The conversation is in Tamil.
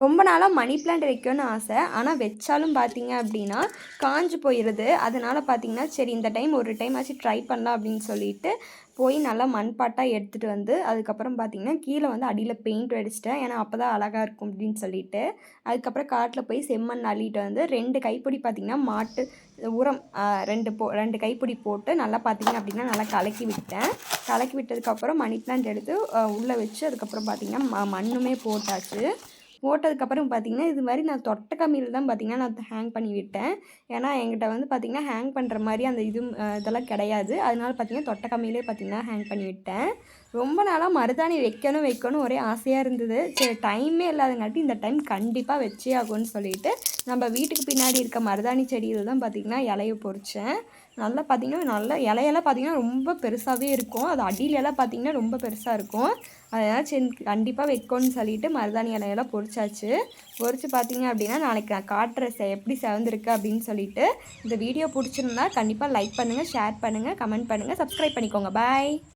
ரொம்ப நாளா மணி பிளான்ட் வைக்கணும்னு ஆசை. ஆனா வச்சாலும் பார்த்தீங்க அப்டின்னா, காஞ்சு போயிருது. அதனால பார்த்தீங்கன்னா, சரி இந்த டைம் ஒரு டைம் ஆச்சு ட்ரை பண்ணலாம் அப்டின்னு சொல்லிட்டு, போய் நல்லா மண்பாட்டா எடுத்துட்டு வந்து, அதுக்கப்புறம் பார்த்தீங்கன்னா, கீழ வந்து அடியில பெயிண்ட் அடிச்சுட்டேன். ஏன்னா, அப்பதான் அழகா இருக்கும் அப்டின்னு சொல்லிட்டு. அதுக்கப்புறம் காட்டுல போய் செம்மண் அள்ளிட்டு வந்து 2 கைப்பிடி பார்த்தீங்கன்னா, மாட்டு உரம் 2 கைப்பிடி போட்டு நல்லா பார்த்தீங்க அப்டின்னா, நல்லா கலக்கி விட்டேன். கலக்கி விட்டதுக்கப்புறம் மணி பிளான்ட் எடுத்து உள்ள வச்சு, அதுக்கப்புறம் பார்த்தீங்கன்னா, மண்ணுமே போட்டாச்சு. போட்டதுக்கப்புறம் பார்த்தீங்கன்னா, இது மாரி நான் தொட்ட கம்பியில தான் பார்த்தீங்கன்னா, நான் ஹேங் பண்ணி விட்டேன். ஏன்னா, என்கிட்ட வந்து பார்த்தீங்கன்னா, ஹேங் பண்ணுற மாரி அந்த இதெல்லாம் கிடையாது. அதனால பார்த்தீங்கன்னா, தொட்ட கம்பியிலே பார்த்தீங்கன்னா, ஹேங் பண்ணி விட்டேன். ரொம்ப நாளா மருதாணி வைக்கணும் வைக்கணும் ஒரே ஆசையா இருந்தது. சரி டைமே இல்லாதங்காட்டி இந்த டைம் கண்டிப்பா வச்சே ஆகும்ன்னு சொல்லிட்டு, நம்ம வீட்டுக்கு பின்னாடி இருக்க மருதாணி செடியில தான் பார்த்தீங்கன்னா, இலைய பொறிச்சேன். நல்லா பார்த்தீங்கன்னா, நல்லா இலையெல்லாம் பார்த்தீங்கன்னா, ரொம்ப பெருசாவே இருக்கும். அது அடியிலலாம் பார்த்தீங்கன்னா, ரொம்ப பெருசா இருக்கும். அதனால சரி கண்டிப்பா வைக்கோன்னு சொல்லிட்டு மருதாணி இலையெல்லாம் பொறிச்சாச்சு. பொறிச்சு பார்த்தீங்க அப்படின்னா, நாளைக்கு நான் காட்டுறேன் எப்படி செவந்திருக்கு அப்படின்னு சொல்லிட்டு. இந்த வீடியோ புடிச்சிருந்தா கண்டிப்பா லைக் பண்ணுங்க, ஷேர் பண்ணுங்க, கமெண்ட் பண்ணுங்க, சப்ஸ்கிரைப் பண்ணிக்கோங்க. பாய்.